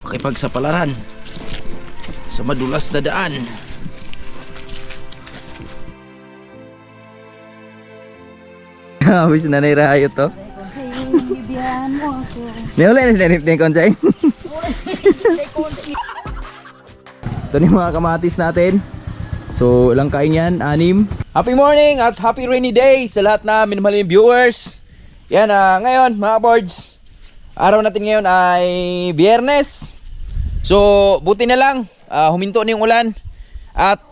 pakipagsapalaran sa madulas na daan. Habis na nairayo to. Bibiyahan mo ako. Nawala na sinanip na yung konsay. Ito na yung mga kamatis natin. So ilang kain yan? 6. Happy morning at happy rainy day sa lahat na minamaling viewers. Yan, ngayon mga boards, araw natin ngayon ay Biyernes. So buti na lang, huminto na yung ulan. At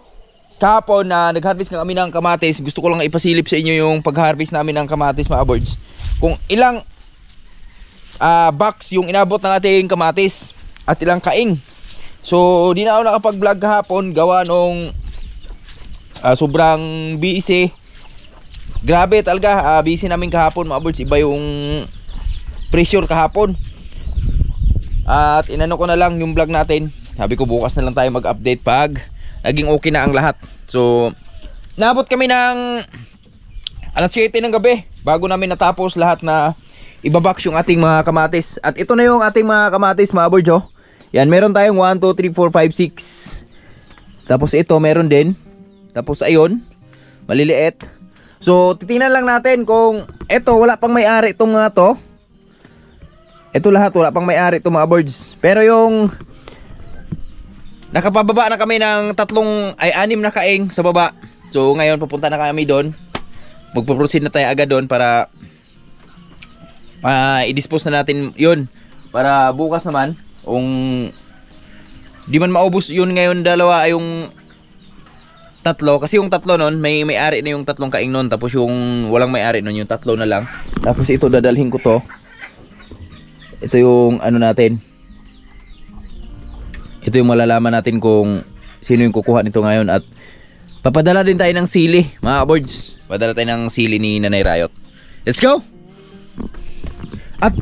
kahapon na nag-harvest na kami ng kamatis. Gusto ko lang ipasilip sa inyo yung pag-harvest namin ng kamatis mga boards. Kung ilang box yung inabot na natin yung kamatis at ilang kaing. So di na ako nakapag-vlog kahapon gawa nung sobrang busy. Grabe talaga, busy namin kahapon mga boards. Iba yung pressure kahapon. At inano ko na lang yung vlog natin. Sabi ko bukas na lang tayo mag-update pag naging okay na ang lahat. So naabot kami ng alas 7 ng gabi bago namin natapos lahat na ibabox yung ating mga kamatis. At ito na yung ating mga kamatis mga boards, oh. Yan, meron tayong 1, 2, 3, 4, 5, 6. Tapos ito meron din. Tapos ayun, maliliit. So titingnan lang natin kung ito wala pang may-ari itong mga to. Ito lahat wala pang may-ari itong mga boards. Pero yung nakapababa na kami ng 6 na kaing sa baba. So ngayon pupunta na kami doon. Magpo-proceed na tayo agad doon para i-dispose na natin yun. Para bukas naman, kung di man maubos yun ngayon dalawa ay yung 3. Kasi yung 3 nun, may-ari na yung 3 kaing nun. Tapos yung walang may-ari nun, yung 3 na lang. Tapos ito dadalhin ko to. Ito yung ano natin. Ito yung malalaman natin kung sino yung kukuha nito ngayon. At papadala din tayo ng sili mga boards. Padala tayo ng sili ni Nanay Rayot. Let's go! At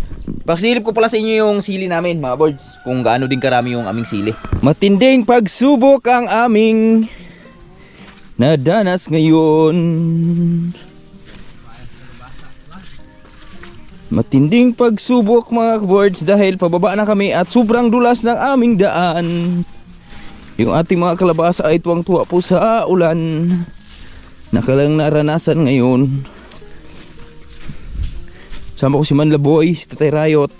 pasilip ko pala sa inyo yung sili namin mga boards. Kung gaano din karami yung aming sili. Matinding pagsubok ang aming nadanas ngayon. Matinding pagsubok mga boards dahil pababa na kami at sobrang dulas ng aming daan. Yung ating mga kalabasa ay tuwang-tuwa po sa ulan. Nakalang naranasan ngayon. Sama ko si Manlaboy, si Tatay Rayot.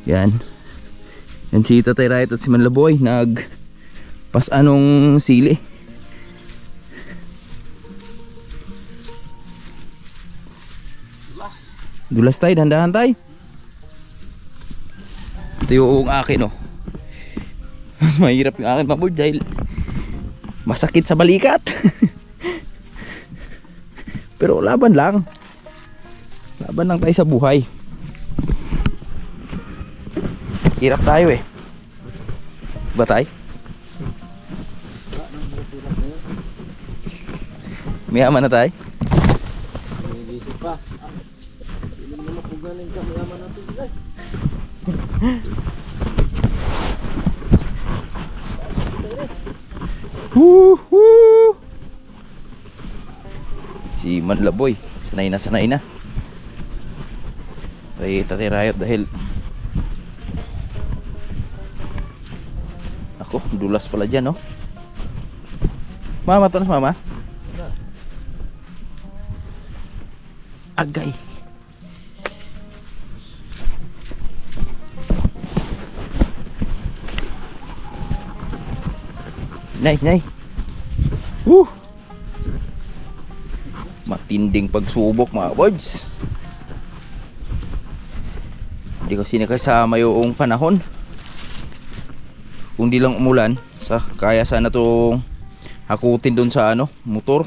Yan. Yan si Tatay Rayot at si Manlaboy nagpasanong sili. Dulas tayo, dahan-dahan tayo. Ito yung akin, oh. Mas mahirap yung akin mga board dahil masakit sa balikat. Pero laban lang. Laban lang tayo sa buhay. Hirap tayo eh. Ba tayo? Mayaman na tayo. Woohoo! Si Manlaboy, sanay na sanay na. Tatay Rayot dahil ako, dulas pala dyan, no? Mama, tanas mama. Agay. Nay. Matinding pagsubok mga boards. Hindi kasi nakasama yung panahon. Kung di lang umulan, kaya sana itong hakutin dun sa motor.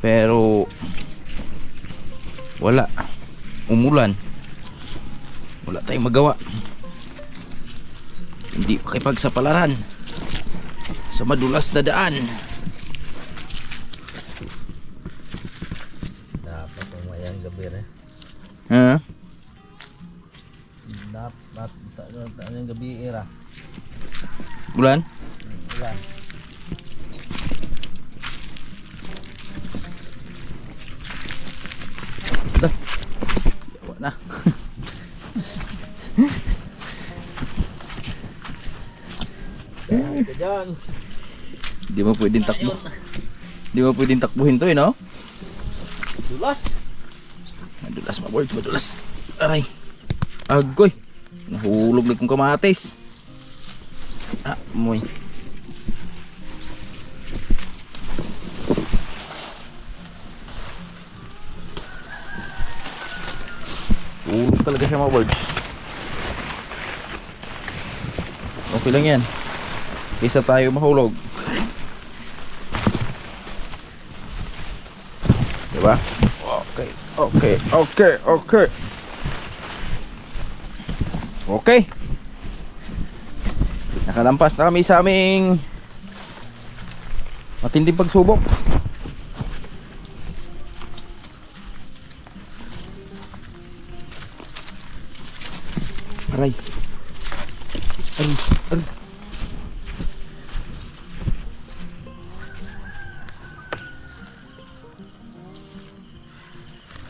Pero wala. Umulan. Wala tayong magawa. Hindi pakipagsapalaran sa madulas na daan. Dapat umayang gabi rin. Ha? Dapat umayang gabi era. Bulan? Ulan. Na. Diyan. Di mo pwedeng takbo. Di mo pwedeng takbuhin to no? Dulas. Madulas mga boys, madulas. Aray. Agoy. Nahulog na kong kamatis. Ah, moy. Hulog talaga siya mga boys. Okay lang yan. Isa tayo mahulog. Diba? Okay, okay, okay, okay. Okay. Nakalampas na kami sa aming matinding pagsubok. Aray. Aray, aray.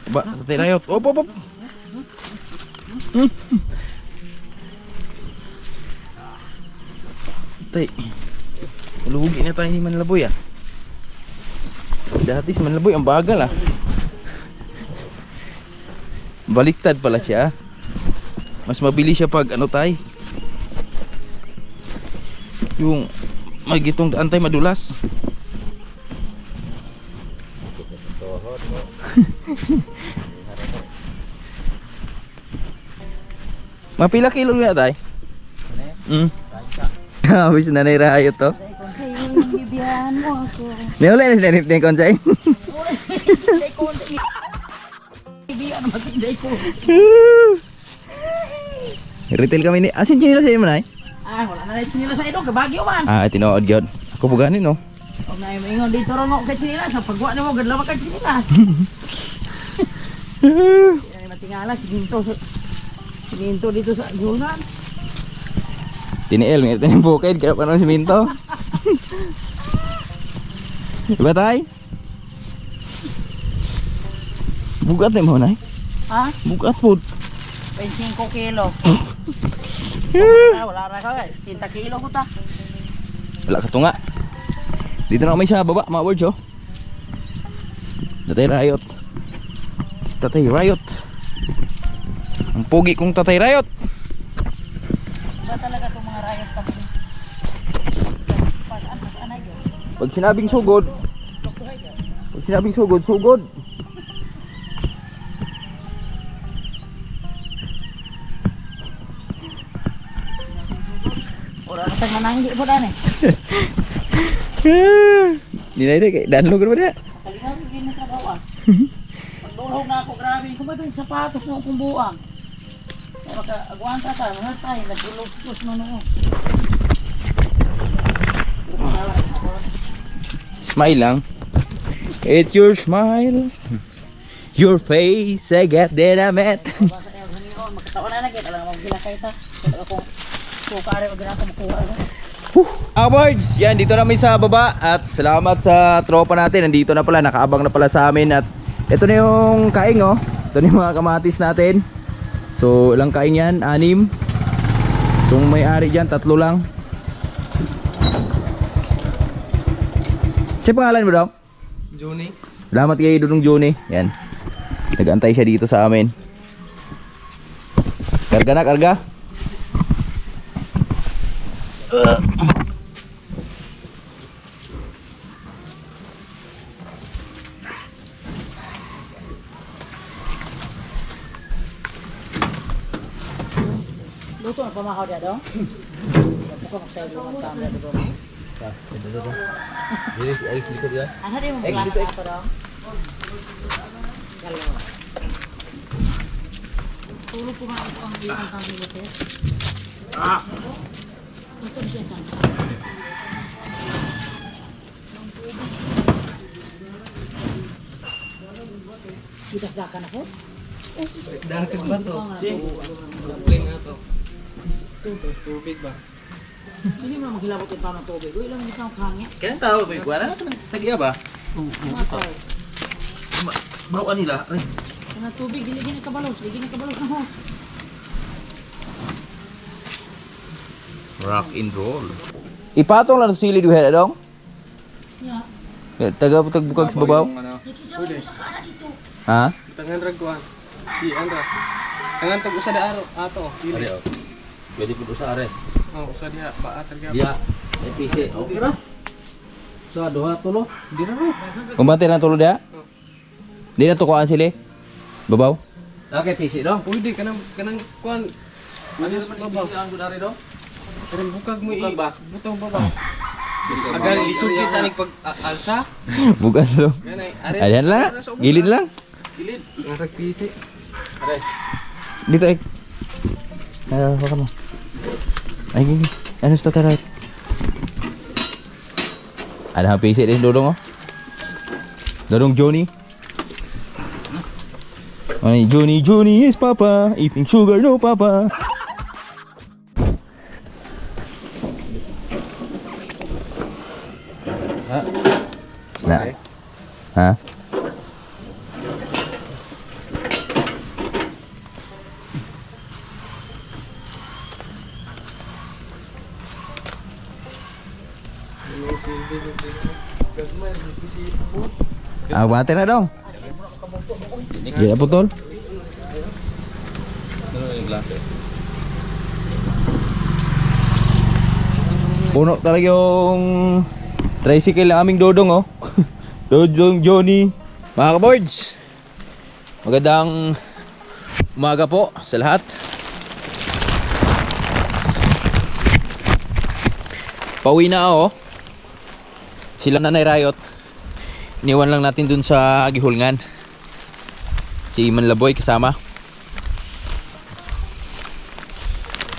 Ba, tatay rayot. Op, op, op. Tay. Malugi na tayo ni Manlaboy ah. Dati si Manlaboy ang bagal ah. Baliktad pala siya. Mas mabilis siya pag ano tay. Yung magitong daan tay madulas. Mapila kilo na tay? Habis na nairayot to. Konsay, yung bibiyahan mo ako. Niwala na sinanip na yung konsay. Konsay, konsay. Bibiyahan naman tinday ko. Retail kami ni... Asin chinila sa'yo man ay? Ah, wala na rin nila sa ito. Kabagyo man. Ah, tinood yun. Ako buganin no. Huwag na yung ingon dito rin ako kay nila. Sa pagwa na mo, gadlawa kay nila. Yan yung matingala. Siginto dito sa Junan. Tiniel, ngayon yung bukid. Kaya pa naman siminto. Diba tay? Bugat na mo na Ha? Bugat po. 25 kilo. Wala na ka guys. 30 kilo ko ta. Wala ka tunga. Dito na kami sa baba mga words oh. Tatay Rayot. Si Tatay Rayot. Ang pogi kong Tatay Rayot. Ba talaga itong mga rayos kami. Pag-anay yun. Pag sinabing sugod. Pag sinabing sugod, sugod. Wala na tayong mananggi po daan eh. Dinay deh kay danlog ra ba? Kalingan ko gini sa bawa. Pagdulog na ako, grabe. Kumato yung sapatos ng akong buwang. Kaya maka-agwanta tayo, mga tayo, nagulog-sus mo nung. Smile lang. It's your smile. Your face I got that I met. Basta na yung haniyon, magkatawa na lagi. Alam mo, gilakay ta. Kaya akong sukari o ginako makuha. Birds, yan dito na kami sa baba at salamat sa tropa natin. Nandito na pala, nakaabang na pala sa amin at ito na yung kaing oh. Ito na yung mga kamatis natin. So ilang kaing yan? 6. So may-ari dyan, 3 lang. Siya pangalan mo daw? Juni. Salamat kayo Dudong Juni. Yan. Nag-antay siya dito sa amin. Karga na, karga. Luto na pamahaw dia do. Buka magsayo ng camera do. Jadi si Alex likod ya. Asa di mo bulan na ako do. Galo. Tulog ko man ako ang ilang kang luto. Ah. Ito siya kan. Kita dakan ako. Dakan ba to? Si. Dumpling na to. Tubig ba? Hindi mo maghilabot yung tao ng tubig. Uy, ilang isang kangya. Kaya tao, may kuwala. Tagya ba? Matay. Bawaan nila. Ay. Kaya tubig, diligin na kabalos. Diligin na kabalos na ho. Rock and roll. Ipatong lang sa sili duhe dong. Ya. Taga tagbukag sa babaw. Nakisama ko sa kana dito. Ha? Tangan ragkuhan. Si Andra. Tangan tag usa da ato. Dili. Pwede po sa are. Oh, usa diha ba atag Dia. PC. Okay ra. Sa duha tulo. Di na ro. Kumbante na tulo dia. Di na tukuan sili. Babaw. Okay, PC dong. Pwede kanang kuan. Ano sa babaw? Ang gudari dong. Kanang bukag mo Bukag ba? butang babaw. Agar lisod kita ning pag alsa. Bukan dong. Kanay Ayan lang. Gilid lang. Gilid. Ngarag PC. Dito eh. Baka mo. Ay, gini. Ano sa taray? Ada PC din Dodong oh. Dodong Johnny. Ay, Johnny is papa. Eating sugar no papa. Nah. Ha? Bate na dong. Iya putol. Puno talaga yung tricycle ng aming Dodong oh. Dodong Johnny. Mga ka-boards, magandang umaga po sa lahat. Pauwi na ako. Sila Nanay Riot. Iniwan lang natin dun sa Gihulngan. Si Manlaboy kasama.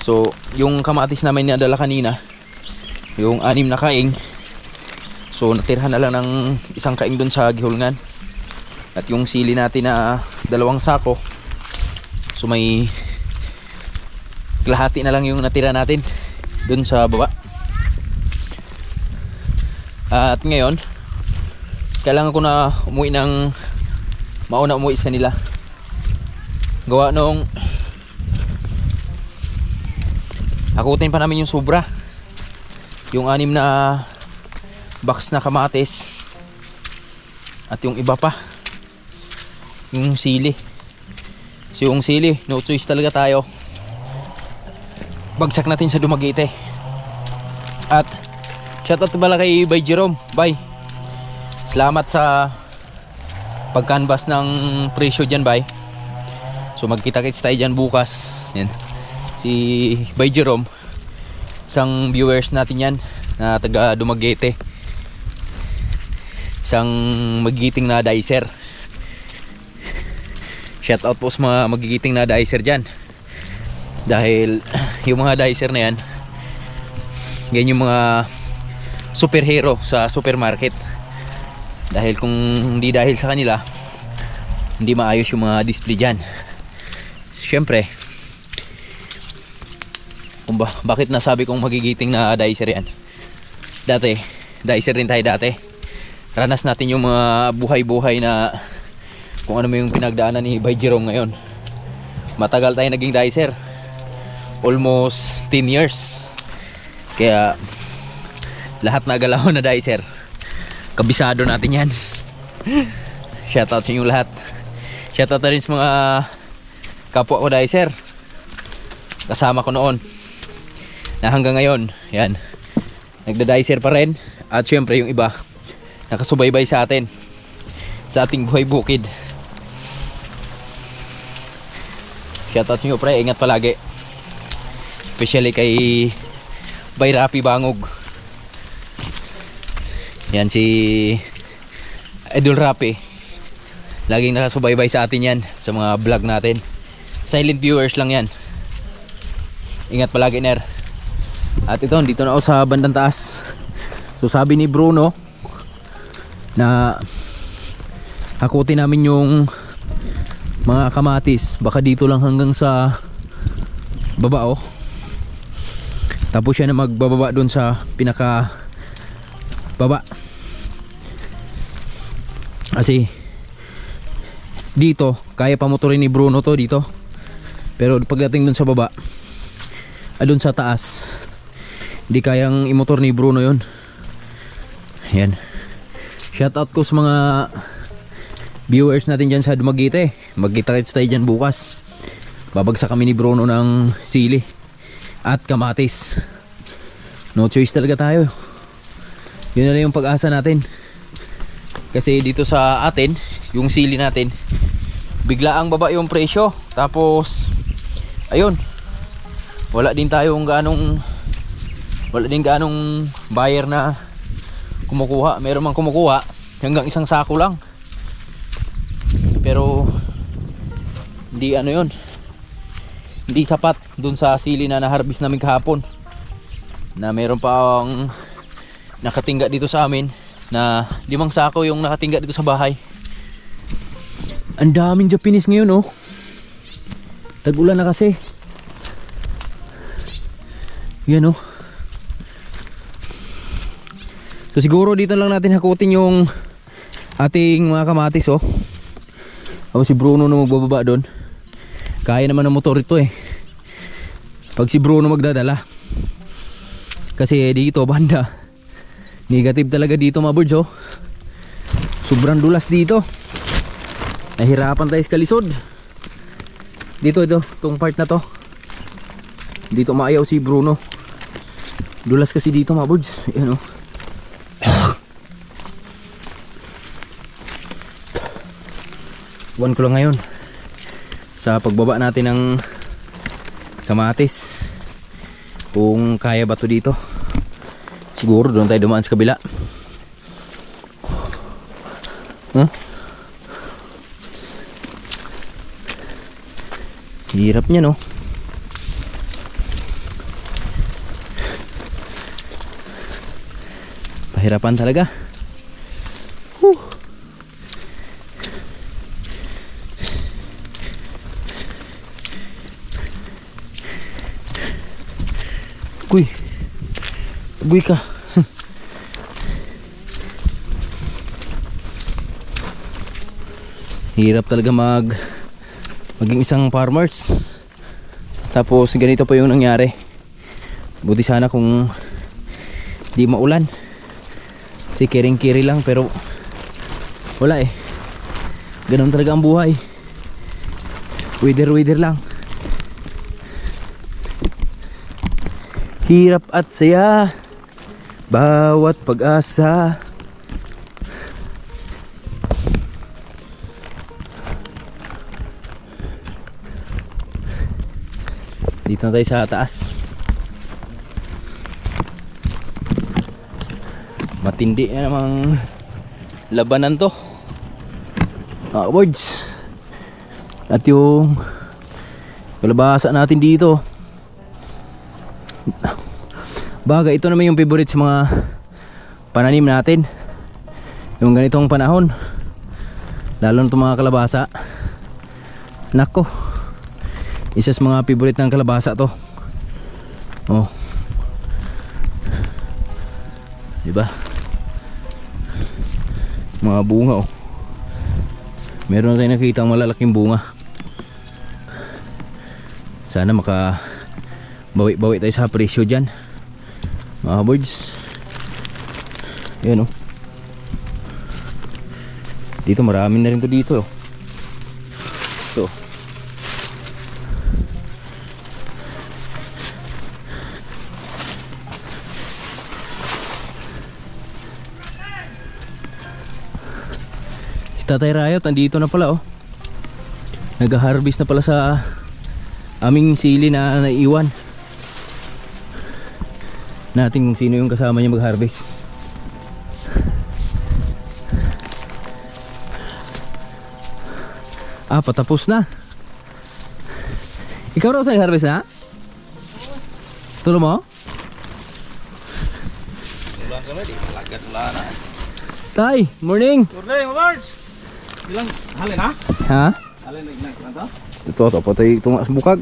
So, yung kamatis namin nadala kanina, yung 6 na kaing. So, natirhan na lang ng isang kaing dun sa Gihulngan. At yung sili natin na 2 sako. So, may kalahati na lang yung natira natin dun sa baba. At ngayon, kailangan ko na umuwi ng mauna umuwi sa kanila. Gawa nung akutin pa namin yung sobra. Yung 6 na box na kamatis. At yung iba pa. Yung sili. So yung sili, no choice talaga tayo. Bagsak natin sa Dumaguete. At shoutout pala kay Bay Jerome. Bay, salamat sa pag-canvas ng presyo dyan, Bay. So magkita-kits tayo dyan bukas. Yan. Si Bay Jerome, isang viewers natin yan na taga Dumaguete. Isang magigiting na dicer. Shoutout po sa mga magigiting na dicer dyan. Dahil yung mga dicer na yan, ganyan yung mga superhero sa supermarket. Dahil kung hindi dahil sa kanila, hindi maayos yung mga display dyan. Siyempre, kung bakit nasabi kong magigiting na dicer yan, dati dicer rin tayo dati. Ranas natin yung mga buhay-buhay na kung ano yung pinagdaanan ni Bay Jerome ngayon. Matagal tayo naging dicer, almost 10 years. Kaya lahat na galaw na dicer, kabisado natin yan. Shoutout sa inyo lahat. Shoutout na rin sa mga kapwa ko dicer, kasama ko noon na hanggang ngayon yan, nagda-dicer pa rin. At syempre yung iba nakasubaybay sa atin sa ating buhay bukid. Shoutout sa inyo pre, ingat palagi. Especially kay Bay Rapi Bangog. Yan si Idol Rapi, laging nakasubaybay sa atin yan sa mga vlog natin. Silent viewers lang yan. Ingat palagi, Ner. At ito, dito na ako sa bandang taas. So sabi ni Bruno na hakutin namin yung mga kamatis, baka dito lang hanggang sa baba oh. Tapos siya na magbababa doon sa pinaka baba. Kasi dito kaya pamotorin ni Bruno to dito. Pero pagdating doon sa baba, doon sa taas, Hindi kayang imotor ni Bruno yon. Yan. Shout out ko sa mga viewers natin dyan sa Dumaguete. Magkita-kits tayo dyan bukas. Babagsak kami ni Bruno ng sili at kamatis. No choice talaga tayo. Yun na lang yung pag-asa natin. Kasi dito sa atin, yung sili natin, bigla ang baba yung presyo. Tapos ayun, wala din ganong buyer na kumukuha. Meron mang kumukuha hanggang isang sako lang, pero hindi hindi sapat dun sa sili na na-harvest namin kahapon, na meron pa ang nakatingga dito sa amin na 5 sako yung nakatingga dito sa bahay. Ang daming Japanese ngayon, oh. Tag-ulan na kasi. Yan, oh. So siguro dito lang natin hakutin yung ating mga kamatis, oh. Ako si Bruno na magbababa doon. Kaya naman ng motor ito, eh. Pag si Bruno magdadala. Kasi dito banda, negative talaga dito, mga birds, oh. Sobrang dulas dito. Nahirapan tayo sa kalisod. Dito, itong part na to. Dito maayaw si Bruno. Dulas kasi dito, mga birds. Ayan, oh. Buwan ko lang ngayon sa pagbaba natin ng kamatis, kung kaya ba to dito. Siguro doon tayo dumaan sa kabila. Hirap niya, no? Pahirapan talaga. Uy ka. Hirap talaga maging isang farmers. Tapos ganito pa yung nangyari. Buti sana kung di maulan. Si kiring-kiri lang, pero wala, eh. Ganun talaga ang buhay. Weather lang. Hirap at saya, bawat pag-asa. Dito na tayo sa taas. Matindi na namang labanan to, boards. At yung kalabasa natin dito, bagay ito naman yung favorite sa mga pananim natin yung ganitong panahon, lalo na itong mga kalabasa. Nako, isa sa mga favorite ng kalabasa to. Oh, diba? Mga bunga, oh. Meron na tayong nakita malalaking bunga. Sana bawi-bawi tayo sa presyo dyan, mga birds. Yan, oh. Dito marami na rin to dito, oh. So si Tatay Rayot andito na pala, oh. Nag-harvest na pala sa aming sili na naiwan natin, kung sino yung kasama niya mag-harvest. Patapos na. Ikaw raw sa harvest na? Tulo mo? Ulan kami, di malagat ulan na. Tay, morning. Morning, Marge. Ilang halin ha? Ha? Halin na ilang to? Ito po tayo tunga sa bukag.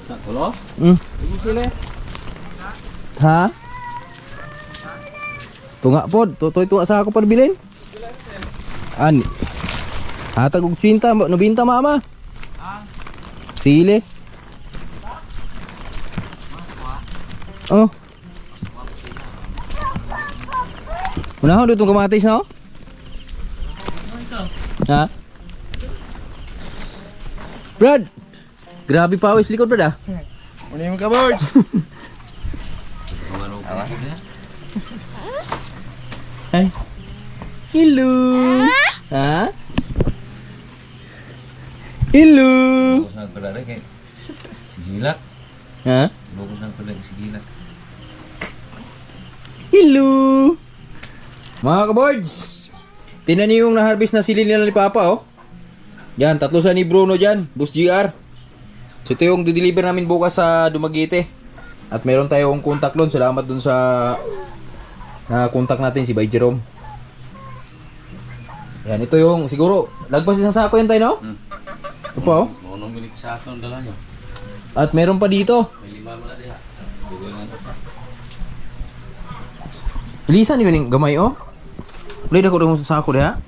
Sa tulo? Tingin sila. Ha? Tunga po, totoy tunga sa ako para bilhin. Ani. Hatag og 90, 90 mama. Sili. Oh. Unahon dito kamatis na, oh? Ha? Brad! Grabe pawis likod, Brad, ah. Ano yung kabards? Ay. Hello! Ha? Hello! Lubos ng pala rin kay Sigila. Ha? Lubos ng pala Sigila. Hello! Mga kaboards! Tingnan niyo yung na-harvest na sili nila ni Papa, oh. Yan, tatlo sa ni Bruno dyan. Boss GR. So ito yung dideliver namin bukas sa Dumaguete. At meron tayong contact loan. Salamat dun sa na-contact natin si Bay Jerome. Yan, ito yung siguro lagpas isang sako yan tayo, no? Ito pa, oh. Maunong bilik sa akin dala niyo. At meron pa dito. May 5 mo na diha. Bilisan yun yung gamay, oh. Ulit ako sa sako diha.